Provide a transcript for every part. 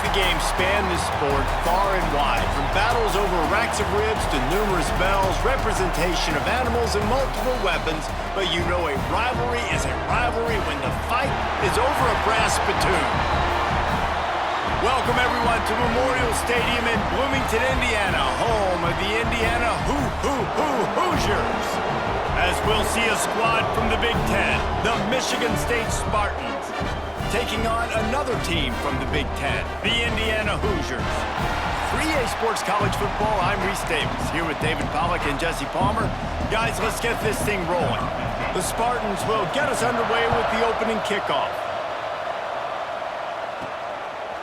the game span this sport far and wide, from battles over racks of ribs to numerous bells, representation of animals, and multiple weapons. But you know a rivalry is a rivalry when the fight is over a brass spittoon. Welcome, everyone, to Memorial Stadium in Bloomington, Indiana, home of the Indiana Hoosiers. As we'll see a squad from the Big Ten, the Michigan State Spartans, taking on another team from the Big Ten, the Indiana Hoosiers. 3A Sports College Football, I'm Reese Davis, here with David Pollack and Jesse Palmer. Guys, let's get this thing rolling. The Spartans will get us underway with the opening kickoff.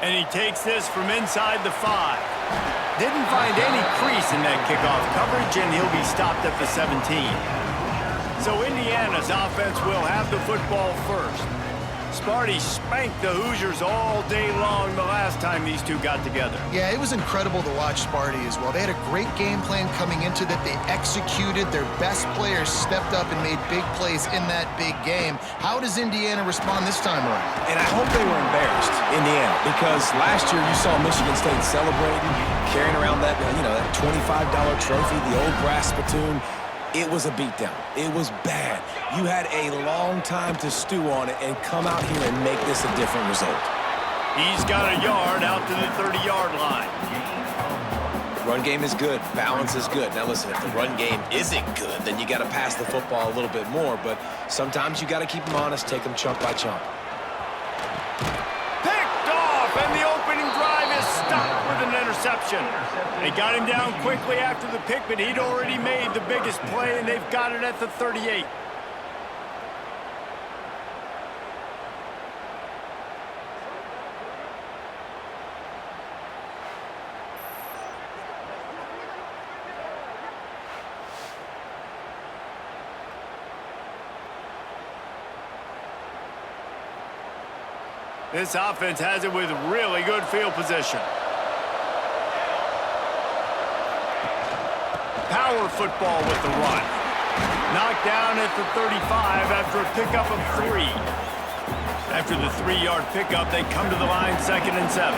And he takes this from inside the 5. Didn't find any crease in that kickoff coverage, and he'll be stopped at the 17. So Indiana's offense will have the football first. Sparty spanked the Hoosiers all day long the last time these two got together. Yeah, it was incredible to watch Sparty as well. They had a great game plan coming into that. They executed. Their best players stepped up and made big plays in that big game. How does Indiana respond this time around? And I hope they were embarrassed, Indiana, because last year you saw Michigan State celebrating, carrying around that, that $25 trophy, the Old Brass Spittoon. It was a beatdown. It was bad. You had a long time to stew on it and come out here and make this a different result. He's got a yard out to the 30-yard line. Run game is good. Balance is good. Now listen, if the run game isn't good, then you got to pass the football a little bit more. But sometimes you got to keep them honest, take them chunk by chunk. Picked off, and the opening drive is stopped with an interception. They got him down quickly after the pick, but he'd already made the biggest play, and they've got it at the 38. This offense has it with really good field position. Power football with the run. Knocked down at the 35 after a pickup of 3. After the 3-yard pickup, they come to the line 2nd and 7.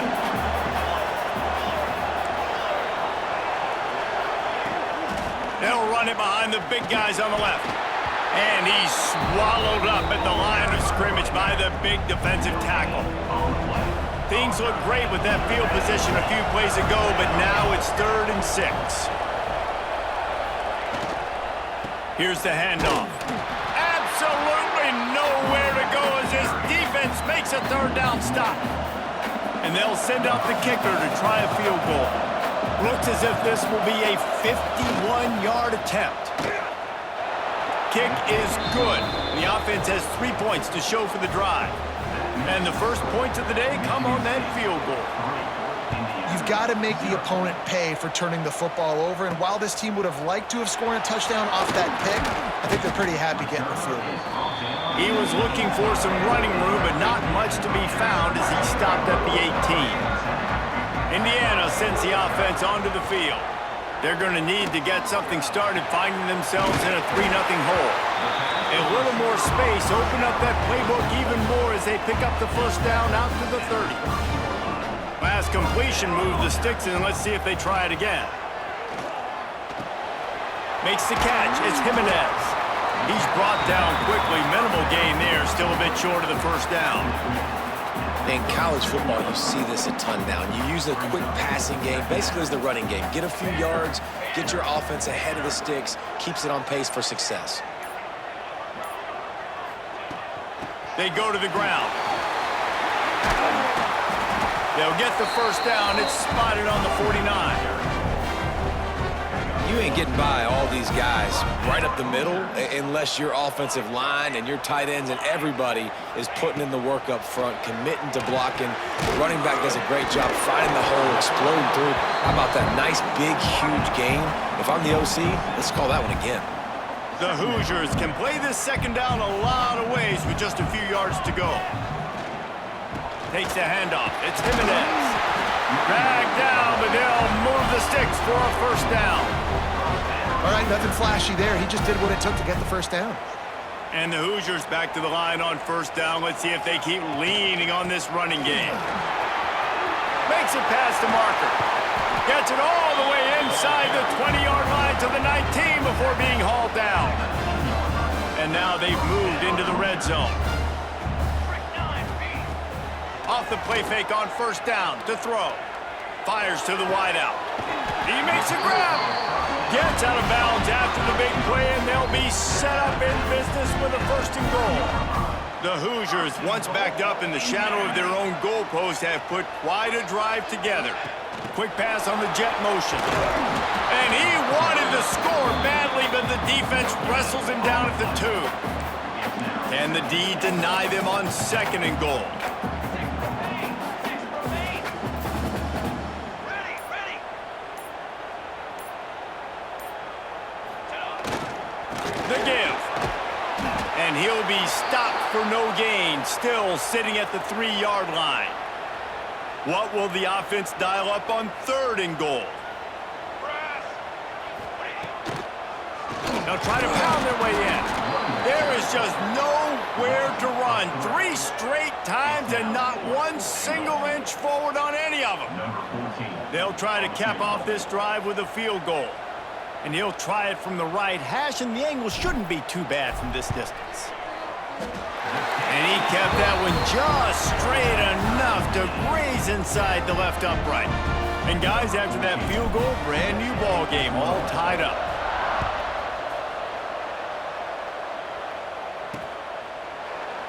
They'll run it behind the big guys on the left. And he's swallowed up at the line of scrimmage by the big defensive tackle. Things look great with that field position a few plays ago, but now it's 3rd and 6. Here's the handoff. Absolutely nowhere to go as this defense makes a 3rd down stop. And they'll send out the kicker to try a field goal. Looks as if this will be a 51-yard attempt. Kick is good. The offense has 3 points to show for the drive. And the first points of the day come on that field goal. You've got to make the opponent pay for turning the football over, and while this team would have liked to have scored a touchdown off that pick, I think they're pretty happy getting the field goal. He was looking for some running room, but not much to be found as he stopped at the 18. Indiana sends the offense onto the field. They're going to need to get something started, finding themselves in a 3-0 hole. A little more space, open up that playbook even more as they pick up the first down out to the 30. Last completion moved the sticks, and let's see if they try it again. Makes the catch. It's Jimenez. He's brought down quickly. Minimal gain there, still a bit short of the first down. In college football, you see this a ton now. You use a quick passing game, basically as the running game. Get a few yards, get your offense ahead of the sticks, keeps it on pace for success. They go to the ground. They'll get the first down. It's spotted on the 49. You ain't getting by all these guys right up the middle unless your offensive line and your tight ends and everybody is putting in the work up front, committing to blocking. The running back does a great job finding the hole, exploding through. How about that nice, big, huge gain? If I'm the OC, let's call that one again. The Hoosiers can play this second down a lot of ways with just a few yards to go. Takes the handoff. It's Jimenez. Dragged down, but they'll move the sticks for a first down. All right, nothing flashy there. He just did what it took to get the first down. And the Hoosiers back to the line on first down. Let's see if they keep leaning on this running game. Fakes it past the marker. Gets it all the way inside the 20-yard line to the 19 before being hauled down. And now they've moved into the red zone. Off the play fake on first down to throw. Fires to the wideout. He makes a grab. Gets out of bounds after the big play, and they'll be set up in business with a first and goal. The Hoosiers, once backed up in the shadow of their own goalpost, have put quite a drive together. Quick pass on the jet motion. And he wanted to score badly, but the defense wrestles him down at the 2. Can the D deny them on second and goal? The give. And he'll be stopped for no gain, still sitting at the 3-yard line. What will the offense dial up on third and goal? They'll try to pound their way in. There is just nowhere to run. 3 straight times and not one single inch forward on any of them. They'll try to cap off this drive with a field goal. And he'll try it from the right hash, and the angle shouldn't be too bad from this distance. And he kept that one just straight enough to graze inside the left upright. And guys, after that field goal, brand new ball game, all tied up.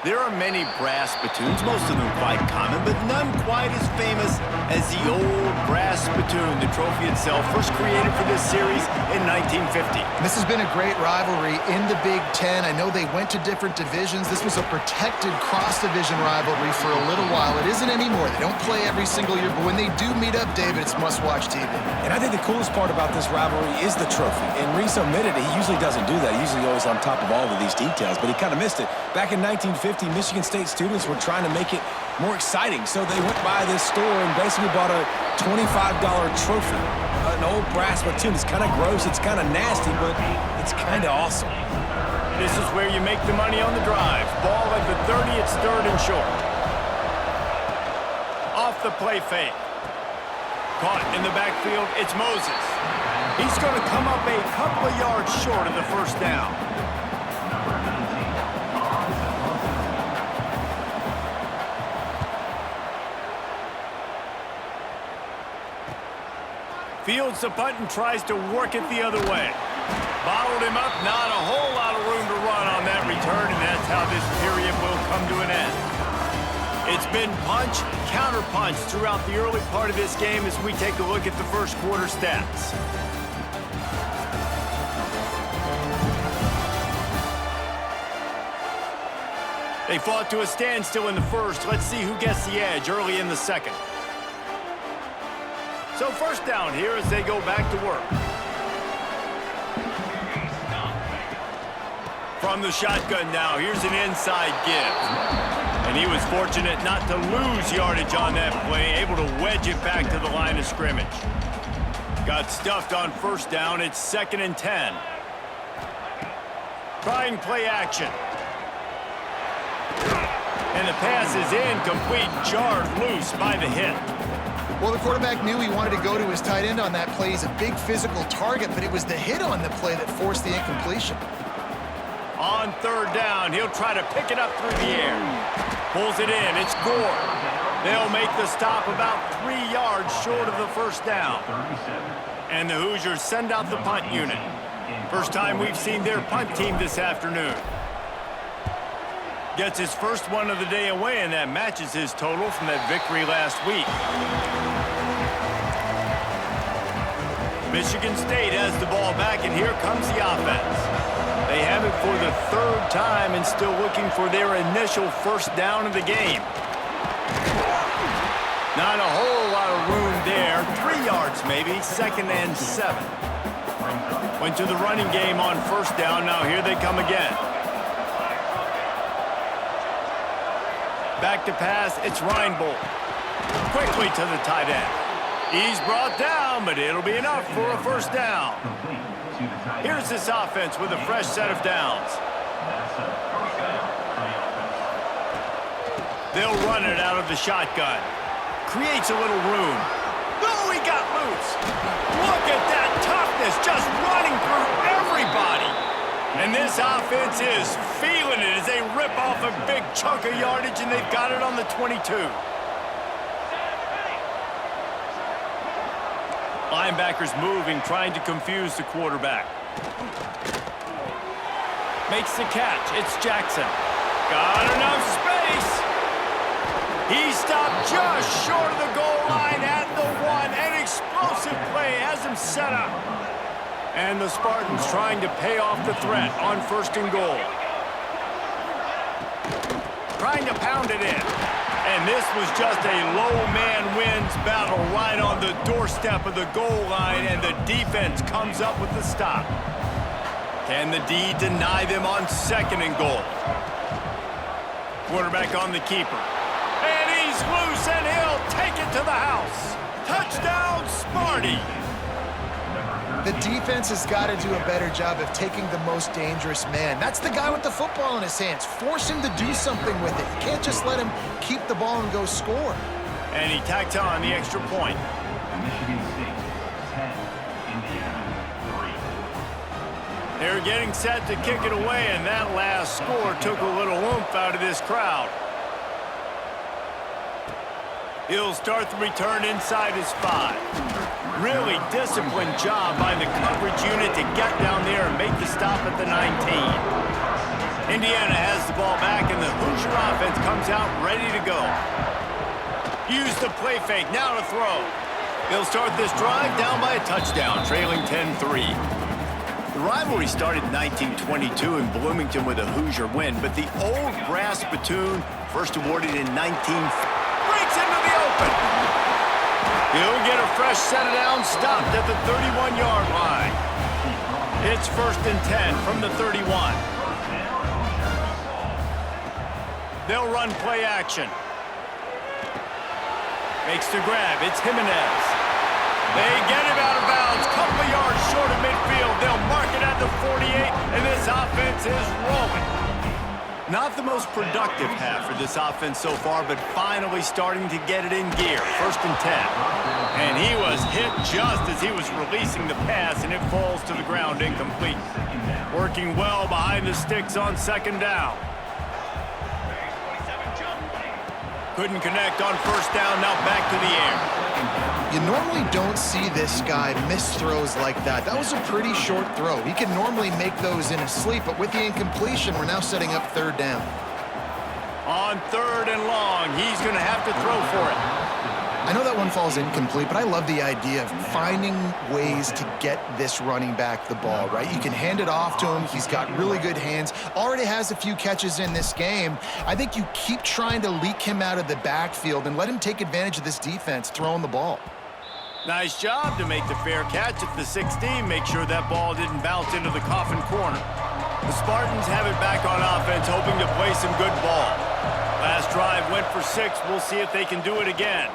There are many brass spittoons, most of them quite common, but none quite as famous as the Old Brass Spittoon, the trophy itself, first created for this series in 1950. This has been a great rivalry in the Big Ten. I know they went to different divisions. This was a protected cross-division rivalry for a little while. It isn't anymore. They don't play every single year, but when they do meet up, David, it's must-watch TV. And I think the coolest part about this rivalry is the trophy. And Reese omitted it. He usually doesn't do that. He's usually always on top of all of these details, but he kind of missed it. Back in 1950, Michigan State students were trying to make it more exciting, so they went by this store and basically bought a $25 trophy, an old brass spittoon. It's kind of gross, it's kind of nasty, but it's kind of awesome. This is where you make the money on the drive. Ball at the 30, it's third and short. Off the play fake. Caught in the backfield, it's Moses. He's going to come up a couple of yards short of the first down. Fields the punt and tries to work it the other way. Bottled him up, not a whole lot of room to run on that return, and that's how this period will come to an end. It's been punch, counter-punch throughout the early part of this game as we take a look at the first quarter stats. They fought to a standstill in the first. Let's see who gets the edge early in the second. So first down here as they go back to work. From the shotgun now, here's an inside give. And he was fortunate not to lose yardage on that play, able to wedge it back to the line of scrimmage. Got stuffed on first down, it's 2nd and 10. Trying play action. And the pass is incomplete, jarred loose by the hit. Well, the quarterback knew he wanted to go to his tight end on that play. He's a big physical target, but it was the hit on the play that forced the incompletion. On third down, he'll try to pick it up through the air. Pulls it in, it's Gore. They'll make the stop about 3 yards short of the first down. And the Hoosiers send out the punt unit. First time we've seen their punt team this afternoon. Gets his first one of the day away, and that matches his total from that victory last week. Michigan State has the ball back, and here comes the offense. They have it for the 3rd time and still looking for their initial first down of the game. Not a whole lot of room there. 3 yards maybe, 2nd and 7. Went to the running game on first down. Now here they come again. Back to pass, it's Reinbold. Quickly to the tight end. He's brought down, but it'll be enough for a first down. Here's this offense with a fresh set of downs. They'll run it out of the shotgun. creates a little room. Oh, he got loose. Look at that toughness, just running through everybody. And this offense is feeling it as they rip off a big chunk of yardage, and they've got it on the 22. Linebackers moving, trying to confuse the quarterback. Makes the catch. It's Jackson. Got enough space. He stopped just short of the goal line at the 1. An explosive play has him set up. And the Spartans trying to pay off the threat on 1st and goal. Trying to pound it in. And this was just a low man wins battle right on the doorstep of the goal line, and the defense comes up with the stop. Can the D deny them on 2nd and goal? Quarterback on the keeper. And he's loose, and he'll take it to the house. Touchdown, Sparty! The defense has got to do a better job of taking the most dangerous man. That's the guy with the football in his hands. Force him to do something with it. You can't just let him keep the ball and go score. And he tacked on the extra point. Michigan State 10, Indiana 3. They're getting set to kick it away, and that last score took a little oomph out of this crowd. He'll start the return inside his 5. Really disciplined job by the coverage unit to get down there and make the stop at the 19. Indiana has the ball back, and the Hoosier offense comes out ready to go. Use the play fake, now to throw. They'll start this drive down by a touchdown, trailing 10-3. The rivalry started in 1922 in Bloomington with a Hoosier win, but the Old Brass Spittoon, first awarded in breaks into the open. He'll get a fresh set down, stopped at the 31-yard line. It's 1st and 10 from the 31. They'll run play action. Makes the grab. It's Jimenez. They get him out of bounds. Couple of yards short of midfield. They'll mark it at the 48, and this offense is rolling. Not the most productive half for this offense so far, but finally starting to get it in gear. 1st and 10. And he was hit just as he was releasing the pass, and it falls to the ground incomplete. Working well behind the sticks on 2nd down. Couldn't connect on 1st down, now back to the air. You normally don't see this guy miss throws like that. That was a pretty short throw. He can normally make those in his sleep, but with the incompletion, we're now setting up 3rd down. On 3rd and long, he's going to have to throw for it. I know that one falls incomplete, but I love the idea of finding ways to get this running back the ball, right? You can hand it off to him. He's got really good hands. Already has a few catches in this game. I think you keep trying to leak him out of the backfield and let him take advantage of this defense throwing the ball. Nice job to make the fair catch at the 16. Make sure that ball didn't bounce into the coffin corner. The Spartans have it back on offense, hoping to play some good ball. Last drive went for 6. We'll see if they can do it again.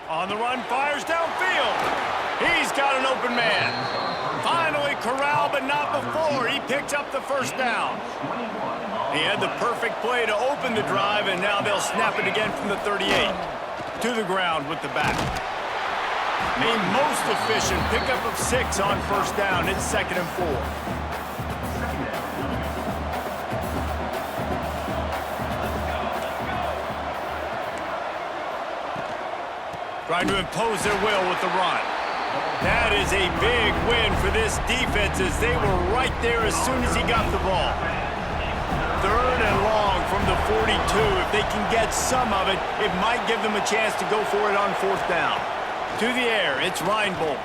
On the run, fires downfield. He's got an open man. Finally corralled, but not before. He picks up the 1st down. He had the perfect play to open the drive, and now they'll snap it again from the 38. To the ground with the back. A most efficient pickup of 6 on 1st down. It's 2nd and 4. Trying to impose their will with the run. That is a big win for this defense as they were right there as soon as he got the ball. 3rd and long from the 42. If they can get some of it, it might give them a chance to go for it on 4th down. To the air, it's Reinbold.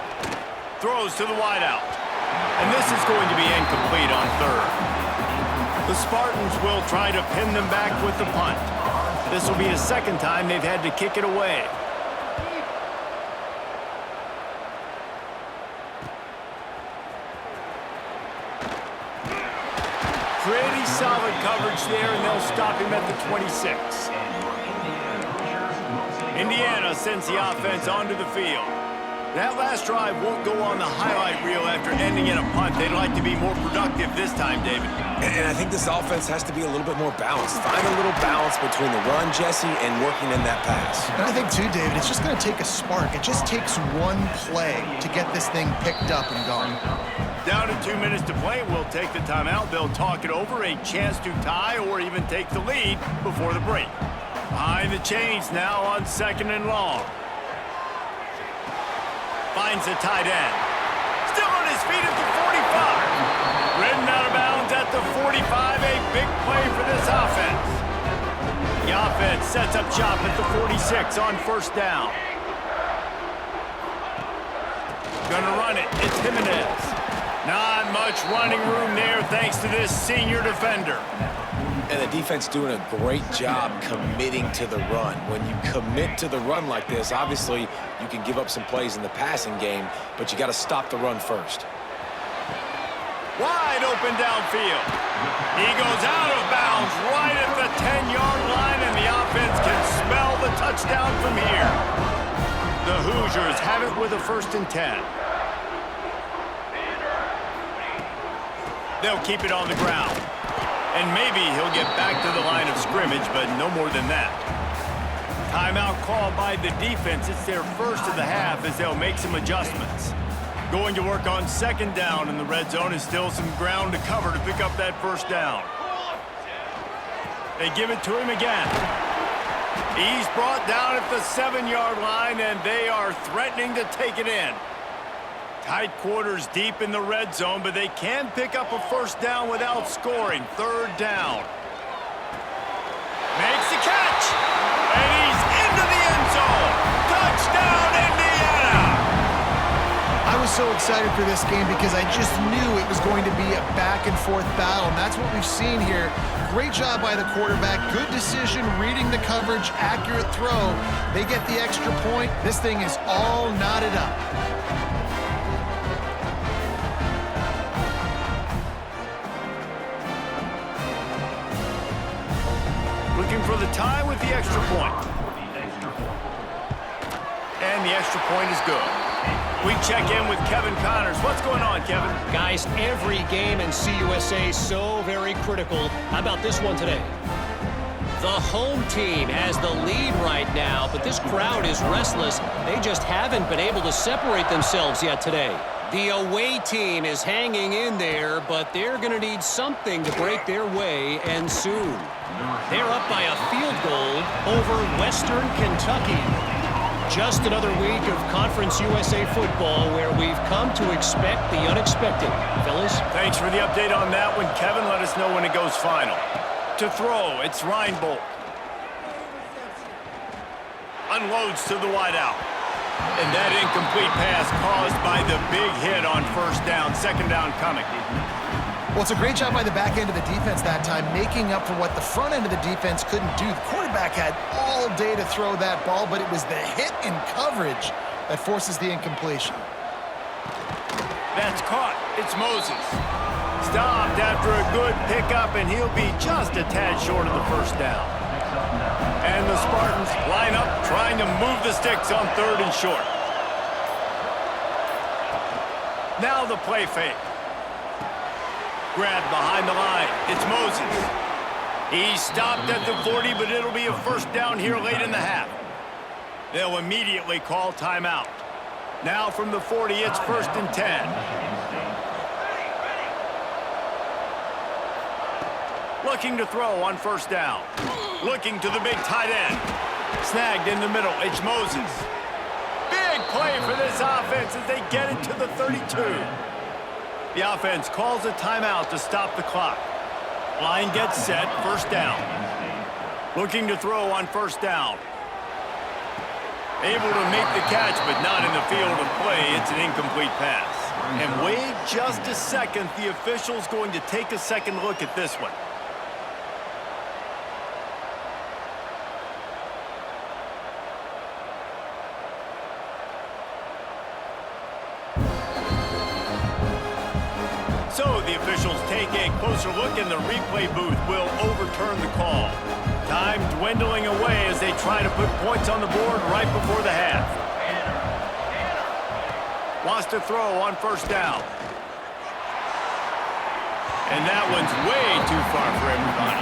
Throws to the wideout. And this is going to be incomplete on 3rd. The Spartans will try to pin them back with the punt. This will be the 2nd time they've had to kick it away. Pretty solid coverage there, and they'll stop him at the 26. Indiana sends the offense onto the field. That last drive won't go on the highlight reel after handing in a punt. They'd like to be more productive this time, David. And I think this offense has to be a little bit more balanced. Find a little balance between the run, Jesse, and working in that pass. And I think, too, David, it's just going to take a spark. It just takes one play to get this thing picked up and going. Down to 2 minutes to play. We'll take the timeout. They'll talk it over. A chance to tie or even take the lead before the break. Behind the chains now on 2nd and long. Finds the tight end. Still on his feet at the 45. Ridden out of bounds at the 45. A big play for this offense. The offense sets up shop at the 46 on 1st down. Gonna run it. It's Jimenez. Not much running room there thanks to this senior defender. And the defense doing a great job committing to the run. When you commit to the run like this, obviously you can give up some plays in the passing game, but you got to stop the run first. Wide open downfield. He goes out of bounds right at the 10-yard line, and the offense can smell the touchdown from here. The Hoosiers have it with a 1st and 10. They'll keep it on the ground. And maybe he'll get back to the line of scrimmage, but no more than that. Timeout called by the defense. It's their first of the half as they'll make some adjustments. Going to work on 2nd down in the red zone is still some ground to cover to pick up that 1st down. They give it to him again. He's brought down at the 7-yard line, and they are threatening to take it in. Tight quarters deep in the red zone, but they can pick up a 1st down without scoring. 3rd down. Makes the catch. And he's into the end zone. Touchdown, Indiana! I was so excited for this game because I just knew it was going to be a back-and-forth battle, and that's what we've seen here. Great job by the quarterback. Good decision, reading the coverage, accurate throw. They get the extra point. This thing is all knotted up. Looking for the tie with the extra point. And the extra point is good. We check in with Kevin Connors. What's going on, Kevin? Guys, every game in CUSA is so very critical. How about this one today? The home team has the lead right now, but this crowd is restless. They just haven't been able to separate themselves yet today. The away team is hanging in there, but they're going to need something to break their way, and soon. They're up by a field goal over Western Kentucky. Just another week of Conference USA football where we've come to expect the unexpected. Fellas? Thanks for the update on that one, Kevin. Let us know when it goes final. To throw, it's Reinbold. Unloads to the wideout. And that incomplete pass caused by the big hit on 1st down. 2nd down coming. Well, it's a great job by the back end of the defense that time, making up for what the front end of the defense couldn't do. The quarterback had all day to throw that ball, but it was the hit in coverage that forces the incompletion. That's caught. It's Moses. Stopped after a good pickup, and he'll be just a tad short of the 1st down. And the Spartans line up, trying to move the sticks on 3rd and short. Now the play fake. Grabbed behind the line. It's Moses. He stopped at the 40, but it'll be a 1st down here late in the half. They'll immediately call timeout. Now from the 40, it's 1st and 10. Looking to throw on 1st down. Looking to the big tight end. Snagged in the middle. It's Moses. Big play for this offense as they get it to the 32. The offense calls a timeout to stop the clock. Line gets set. 1st down. Looking to throw on 1st down. Able to make the catch, but not in the field of play. It's an incomplete pass. And wait just a second. The official's going to take a second look at this one. So the officials take a closer look, and the replay booth will overturn the call. Time dwindling away as they try to put points on the board right before the half. Wants to throw on 1st down. And that one's way too far for everybody.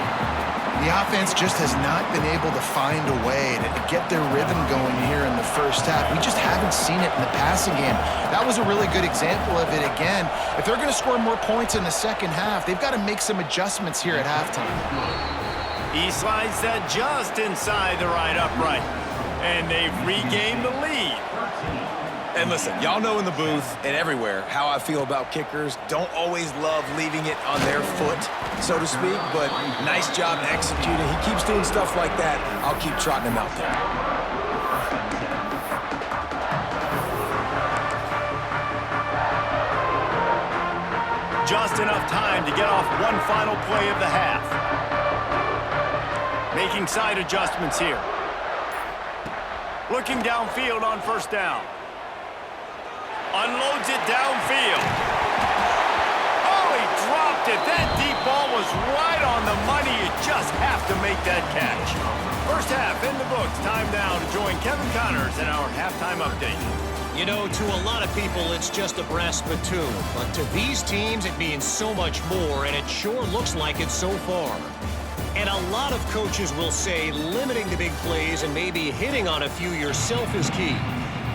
The offense just has not been able to find a way to get their rhythm going here in the first half. We just haven't seen it in the passing game. That was a really good example of it again. If they're going to score more points in the second half, they've got to make some adjustments here at halftime. He slides that just inside the right upright. And they've regained the lead. And listen, y'all know in the booth and everywhere how I feel about kickers. Don't always love leaving it on their foot, so to speak, but nice job executing. He keeps doing stuff like that. I'll keep trotting him out there. Just enough time to get off one final play of the half. Making side adjustments here. Looking downfield on first down. Unloads it downfield. Oh, he dropped it. That deep ball was right on the money. You just have to make that catch. First half in the books. Time now to join Kevin Connors in our halftime update. You know, to a lot of people, it's just a brass spittoon. But to these teams, it means so much more, and it sure looks like it so far. And a lot of coaches will say limiting the big plays and maybe hitting on a few yourself is key.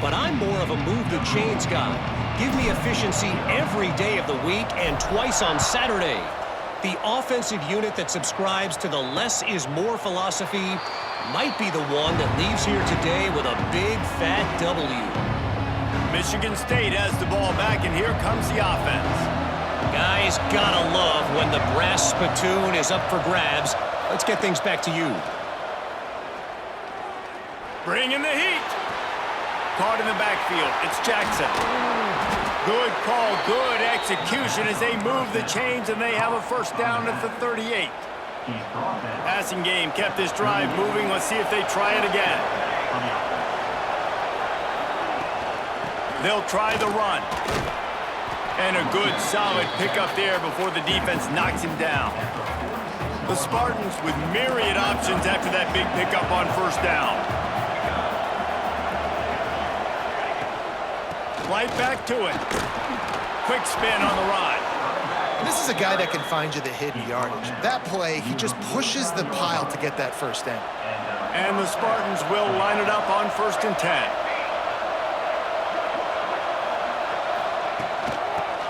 But I'm more of a move-the-chains guy. Give me efficiency every day of the week and twice on Saturday. The offensive unit that subscribes to the less is more philosophy might be the one that leaves here today with a big, fat W. Michigan State has the ball back, and here comes the offense. Guys, gotta love when the brass spittoon is up for grabs. Let's get things back to you. Bringing the heat. Caught in the backfield. It's Jackson. Good call, good execution as they move the chains, and they have a first down at the 38. Passing game kept this drive moving. Let's see if they try it again. They'll try the run. And a good, solid pickup there before the defense knocks him down. The Spartans with myriad options after that big pickup on first down. Right back to it. Quick spin on the ride. This is a guy that can find you the hidden yardage. That play, he just pushes the pile to get that first down. And the Spartans will line it up on 1st and 10.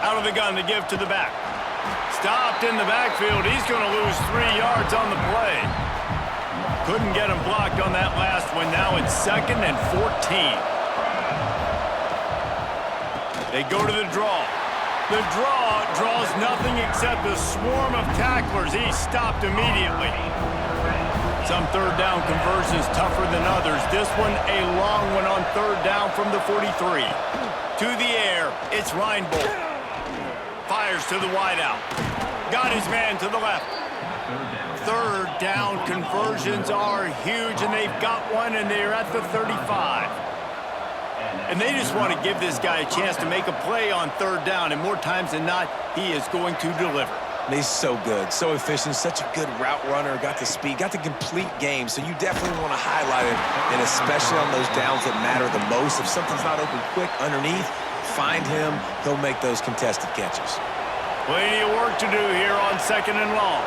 Out of the gun to give to the back. Stopped in the backfield. He's going to lose 3 yards on the play. Couldn't get him blocked on that last one. Now it's 2nd and 14. They go to the draw. The draw draws nothing except a swarm of tacklers. He's stopped immediately. Some third down conversions tougher than others. This one a long one on third down from the 43. To the air, it's Reinbold. Fires to the wideout. Got his man to the left. Third down conversions are huge, and they've got one, and they're at the 35. And they just want to give this guy a chance to make a play on third down, and more times than not, he is going to deliver. And he's so good, so efficient, such a good route runner, got the speed, got the complete game, so you definitely want to highlight it, and especially on those downs that matter the most. If something's not open quick underneath, find him, he'll make those contested catches. Plenty of work to do here on 2nd and long.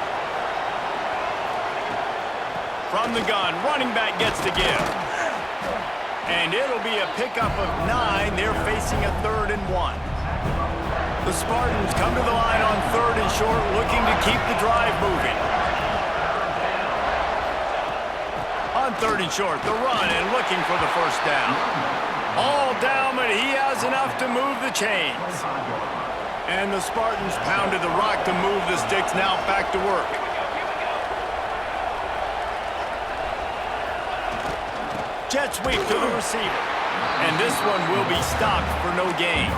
From the gun, running back gets the give. And it'll be a pickup of 9. They're facing a 3rd and 1. The Spartans come to the line on 3rd and short, looking to keep the drive moving. On 3rd and short, the run and looking for the first down. All down, but he has enough to move the chains. And the Spartans pounded the rock to move the sticks. Now back to work. Jet sweep to the receiver. And this one will be stopped for no gain.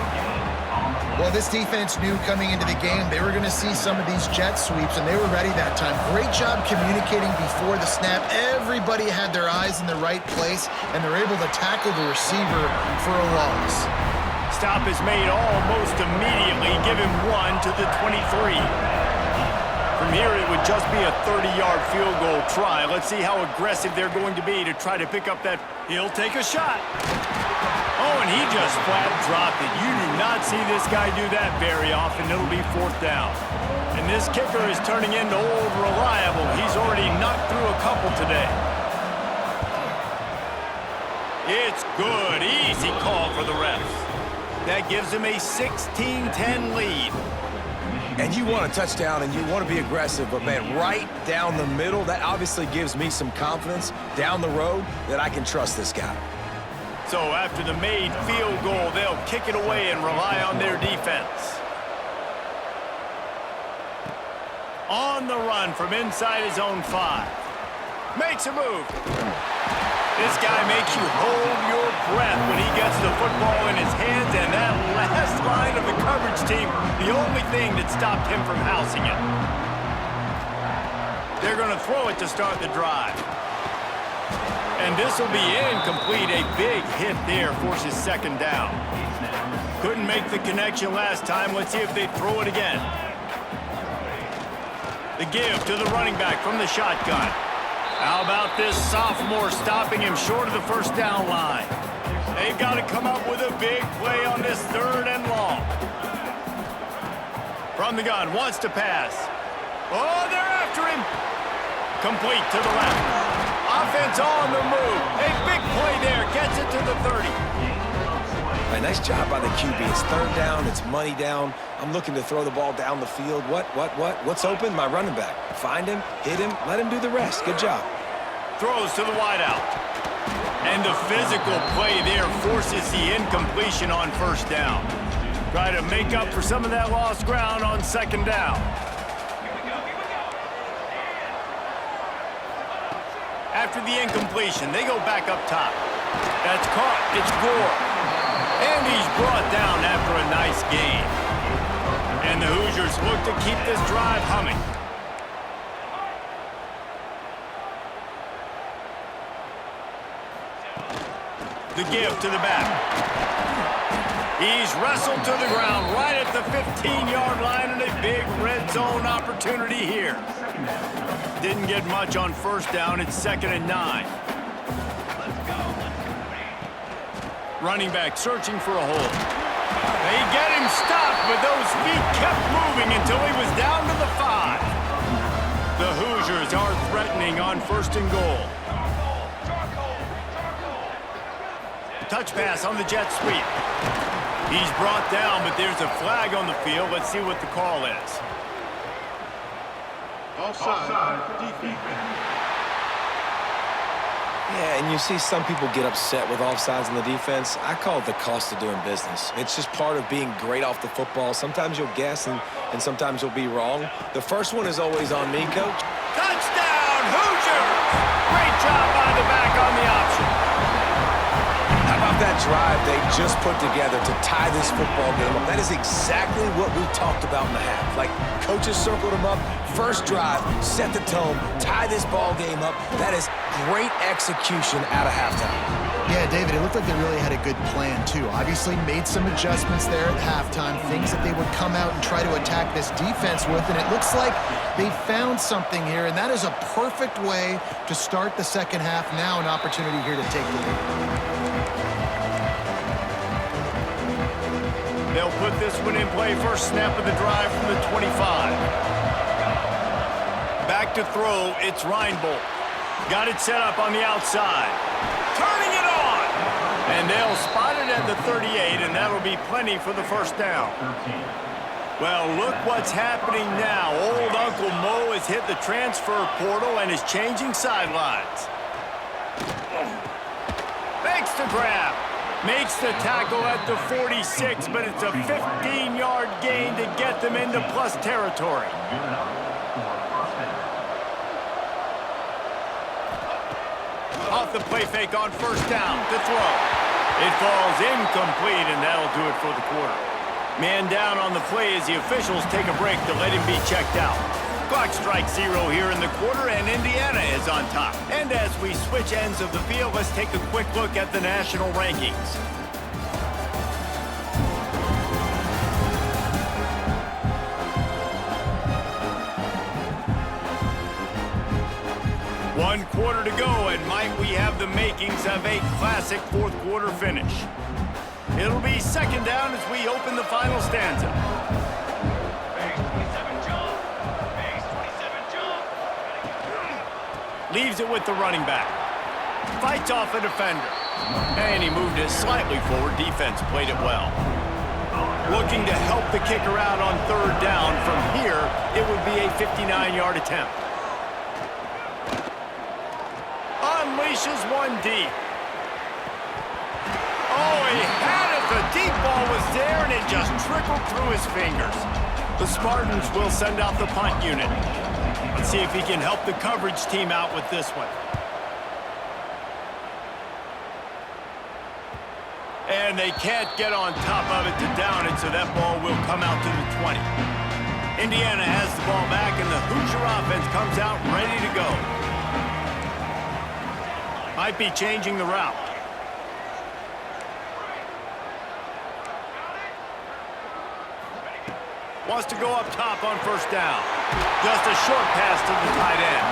Well, this defense knew coming into the game they were going to see some of these jet sweeps, and they were ready that time. Great job communicating before the snap. Everybody had their eyes in the right place, and they're able to tackle the receiver for a loss. Stop is made almost immediately. Give him 1 to the 23. From here, it would just be a 30-yard field goal try. Let's see how aggressive they're going to be to try to pick up that. He'll take a shot. Oh, and he just flat dropped it. You do not see this guy do that very often. It'll be 4th down. And this kicker is turning into old reliable. He's already knocked through a couple today. It's good. Easy call for the refs. That gives him a 16-10 lead. And you want a touchdown and you want to be aggressive, but man, right down the middle, that obviously gives me some confidence down the road that I can trust this guy. So after the made field goal, they'll kick it away and rely on their defense. On the run from inside his own 5. Makes a move. This guy makes you hold your breath when he gets the football in his hands, and that last line of the coverage team, the only thing that stopped him from housing it. They're going to throw it to start the drive. And this will be incomplete. A big hit there forces 2nd down. Couldn't make the connection last time. Let's see if they throw it again. The give to the running back from the shotgun. How about this sophomore stopping him short of the 1st down line? They've got to come up with a big play on this 3rd and long. From the gun, wants to pass. Oh, they're after him. Complete to the left. Offense on the move. A big play there. Gets it to the 30. Right, nice job by the QB. It's 3rd down. It's money down. I'm looking to throw the ball down the field. What's open? My running back. Find him, hit him, let him do the rest. Good job. Throws to the wideout. And the physical play there forces the incompletion on 1st down. Try to make up for some of that lost ground on 2nd down. After the incompletion, they go back up top. That's caught. It's Gore. And he's brought down after a nice gain. And the Hoosiers look to keep this drive humming. The give to the back. He's wrestled to the ground right at the 15-yard line, and a big red zone opportunity here. Didn't get much on 1st down. It's 2nd and 9. Running back searching for a hole. They get him stopped, but those feet kept moving until he was down to the 5. The Hoosiers are threatening on 1st and goal. Touch pass on the jet sweep. He's brought down, but there's a flag on the field. Let's see what the call is. Offside. Defense. Yeah, and you see some people get upset with offsides in the defense. I call it the cost of doing business. It's just part of being great off the football. Sometimes you'll guess, and sometimes you'll be wrong. The first one is always on me, Coach. Touchdown, Hoosiers! Great job by the back on the option. How about that drive they just put together to tie this football game up? That is exactly what we talked about in the half. Like, coaches circled them up. First drive, set the tone, tie this ball game up. That is great execution out of halftime. Yeah, David, it looked like they really had a good plan, too. Obviously made some adjustments there at halftime, things that they would come out and try to attack this defense with, and it looks like they found something here, and that is a perfect way to start the 2nd half. Now an opportunity here to take the lead. They'll put this one in play. First snap of the drive from the 25. Back to throw, it's Reinbold. Got it set up on the outside. Turning it on! And they'll spot it at the 38, and that'll be plenty for the 1st down. Well, look what's happening now. Old Uncle Mo has hit the transfer portal and is changing sidelines. Makes the grab. Makes the tackle at the 46, but it's a 15-yard gain to get them into plus territory. Off the play fake on 1st down to throw. It falls incomplete, and that'll do it for the quarter. Man down on the play as the officials take a break to let him be checked out. Clock strikes 0 here in the quarter, and Indiana is on top. And as we switch ends of the field, let's take a quick look at the national rankings. One quarter to go, and might we have the makings of a classic 4th quarter finish. It'll be second down as we open the final stanza. Leaves it with the running back. Fights off a defender. And he moved it slightly forward. Defense played it well. Looking to help the kicker out on third down. From here, it would be a 59-yard attempt. Unleashes one deep. Oh, he had it. The deep ball was there, and it just trickled through his fingers. The Spartans will send out the punt unit. Let's see if he can help the coverage team out with this one. And they can't get on top of it to down it, so that ball will come out to the 20. Indiana has the ball back, and the Hoosier offense comes out ready to go. Might be changing the route. Wants to go up top on first down. Just a short pass to the tight end.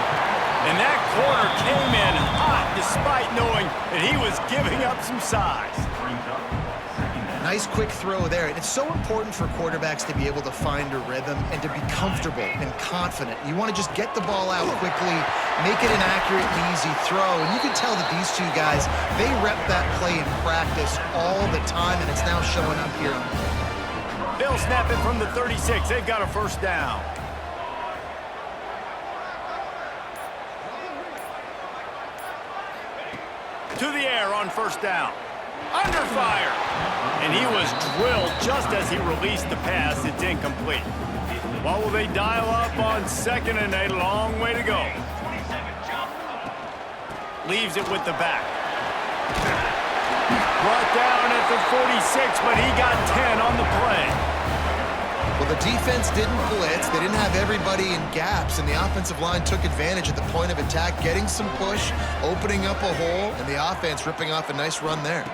And that corner came in hot despite knowing that he was giving up some size. Nice quick throw there. It's so important for quarterbacks to be able to find a rhythm and to be comfortable and confident. You want to just get the ball out quickly, make it an accurate and easy throw. And you can tell that these two guys, they rep that play in practice all the time, and it's now showing up here. They'll snap it from the 36. They've got a first down. To the air on first down. Under fire. And he was drilled just as he released the pass. It's incomplete. What will they dial up on second and a long way to go? Leaves it with the back. Brought down at the 46, but he got 10 on the play. Well, the defense didn't blitz. They didn't have everybody in gaps, and the offensive line took advantage at the point of attack, getting some push, opening up a hole, and the offense ripping off a nice run there.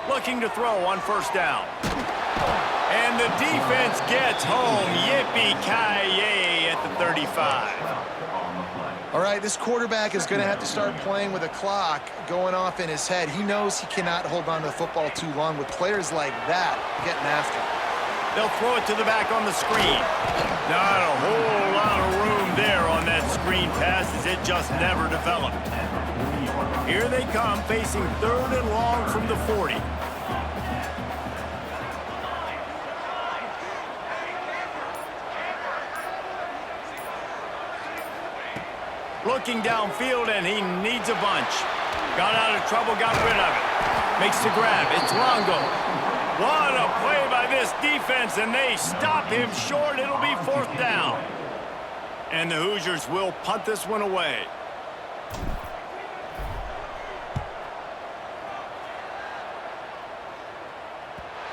Looking to throw on first down. And the defense gets home. Yippee-ki-yay at the 35. All right, this quarterback is going to have to start playing with a clock going off in his head. He knows he cannot hold on to the football too long with players like that getting after him. They'll throw it to the back on the screen. Not a whole lot of room there on that screen pass as it just never developed. Here they come, facing third and long from the 40. Looking downfield, and he needs a bunch. Got out of trouble, got rid of it. Makes the grab. It's Longo. What a play by this defense, and they stop him short. It'll be fourth down. And the Hoosiers will punt this one away.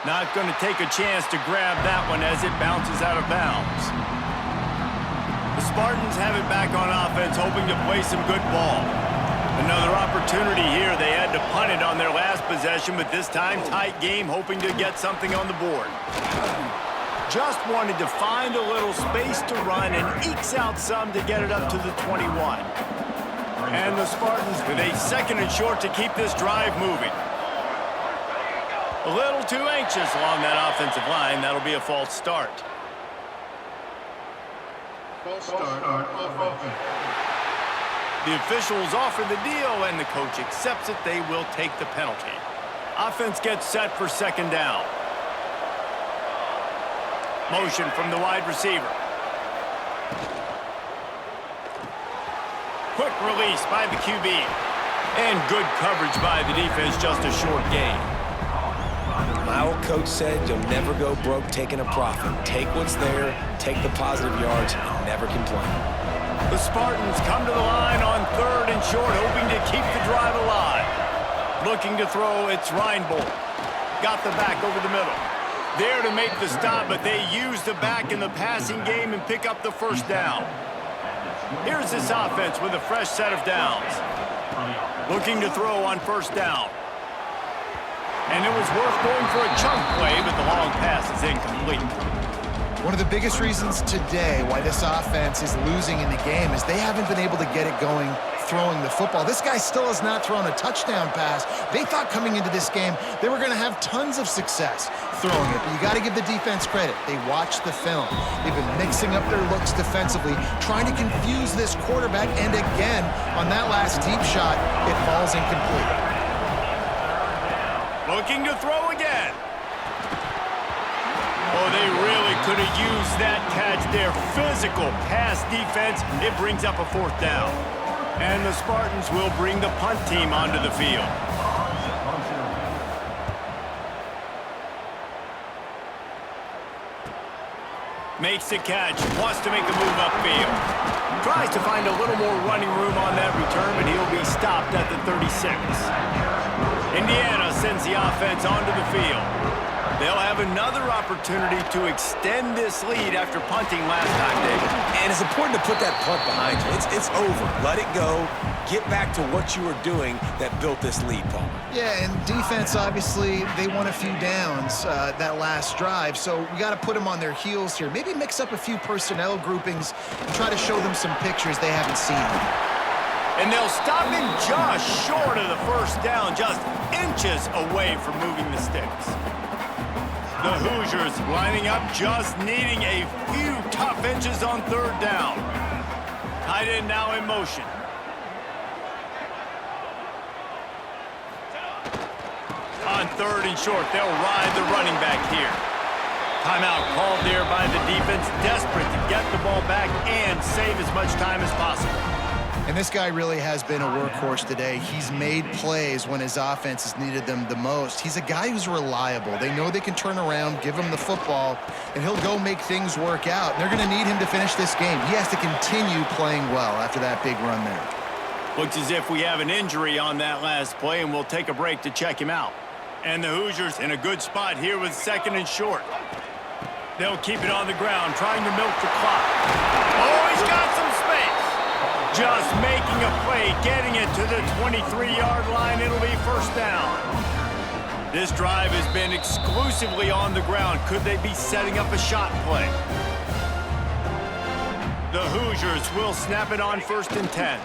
Not going to take a chance to grab that one as it bounces out of bounds. The Spartans have it back on offense, hoping to play some good ball. Another opportunity here. They had to punt it on their last possession, but this time tight game, hoping to get something on the board. Just wanted to find a little space to run and ekes out some to get it up to the 21. And the Spartans with a second and short to keep this drive moving. A little too anxious along that offensive line. That'll be a false start. False start off offense. The officials offer the deal, and the coach accepts it. They will take the penalty. Offense gets set for second down. Motion from the wide receiver. Quick release by the QB. And good coverage by the defense, just a short gain. My old coach said you'll never go broke taking a profit. Take what's there, take the positive yards, and never complain. The Spartans come to the line on third and short, hoping to keep the drive alive. Looking to throw, it's Reinbold. Got the back over the middle. There to make the stop, but they use the back in the passing game and pick up the first down. Here's this offense with a fresh set of downs. Looking to throw on first down. And it was worth going for a chunk play, but the long pass is incomplete. One of the biggest reasons today why this offense is losing in the game is they haven't been able to get it going throwing the football. This guy still has not thrown a touchdown pass. They thought coming into this game they were going to have tons of success throwing it, but you got to give the defense credit. They watched the film. They've been mixing up their looks defensively, trying to confuse this quarterback, and again, on that last deep shot, it falls incomplete. Looking to throw again. Oh, they really could have used that catch there. Physical pass defense. It brings up a 4th down. And the Spartans will bring the punt team onto the field. Makes the catch. Wants to make a move upfield. Tries to find a little more running room on that return, but he'll be stopped at the 36. Indiana sends the offense onto the field. They'll have another opportunity to extend this lead after punting last time, David. And it's important to put that punt behind you. It's over. Let it go. Get back to what you were doing that built this lead, Paul. Yeah, and defense, obviously, they won a few downs that last drive, so we got to put them on their heels here. Maybe mix up a few personnel groupings and try to show them some pictures they haven't seen. And they'll stop him just short of the 1st down, just inches away from moving the sticks. The Hoosiers lining up, just needing a few tough inches on 3rd down. Tight end now in motion. On 3rd and short, they'll ride the running back here. Timeout called there by the defense, desperate to get the ball back and save as much time as possible. And this guy really has been a workhorse today. He's made plays when his offense has needed them the most. He's a guy who's reliable. They know they can turn around, give him the football, and he'll go make things work out. And they're going to need him to finish this game. He has to continue playing well after that big run there. Looks as if we have an injury on that last play, and we'll take a break to check him out. And the Hoosiers in a good spot here with 2nd and short. They'll keep it on the ground, trying to milk the clock. Oh, he's got some space. Just making a play, getting it to the 23-yard line. It'll be 1st down. This drive has been exclusively on the ground. Could they be setting up a shot play? The Hoosiers will snap it on 1st and 10.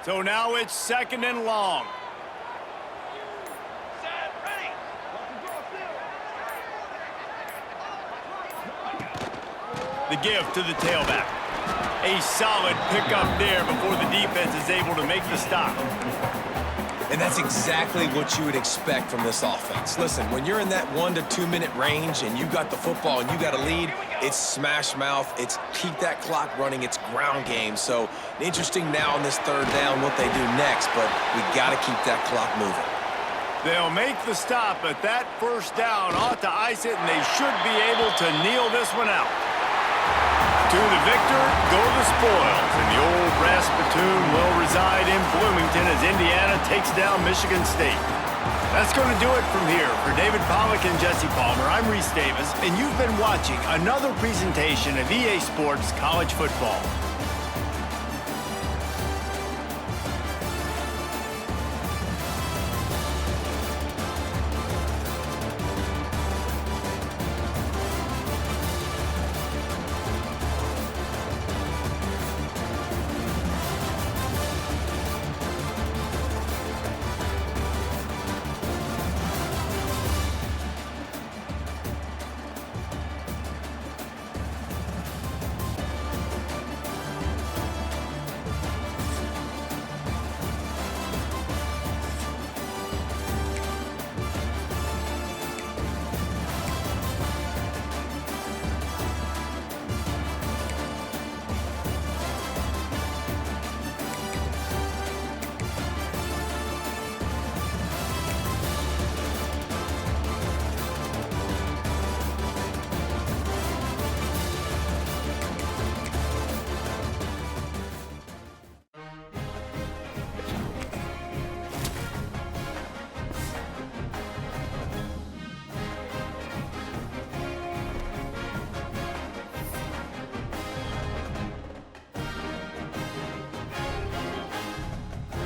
So now it's 2nd and long. The give to the tailback. A solid pickup there before the defense is able to make the stop. And that's exactly what you would expect from this offense. Listen, when you're in that 1 to 2 minute range and you got the football and you got a lead, it's smash mouth, it's keep that clock running, it's ground game. So interesting now on this 3rd down what they do next, but we got to keep that clock moving. They'll make the stop, but that 1st down ought to ice it, and they should be able to kneel this one out. To the victor go the spoils, and the Old Brass Spittoon will reside in Bloomington as Indiana takes down Michigan State. That's going to do it from here. For David Pollack and Jesse Palmer, I'm Reese Davis, and you've been watching another presentation of EA Sports College Football.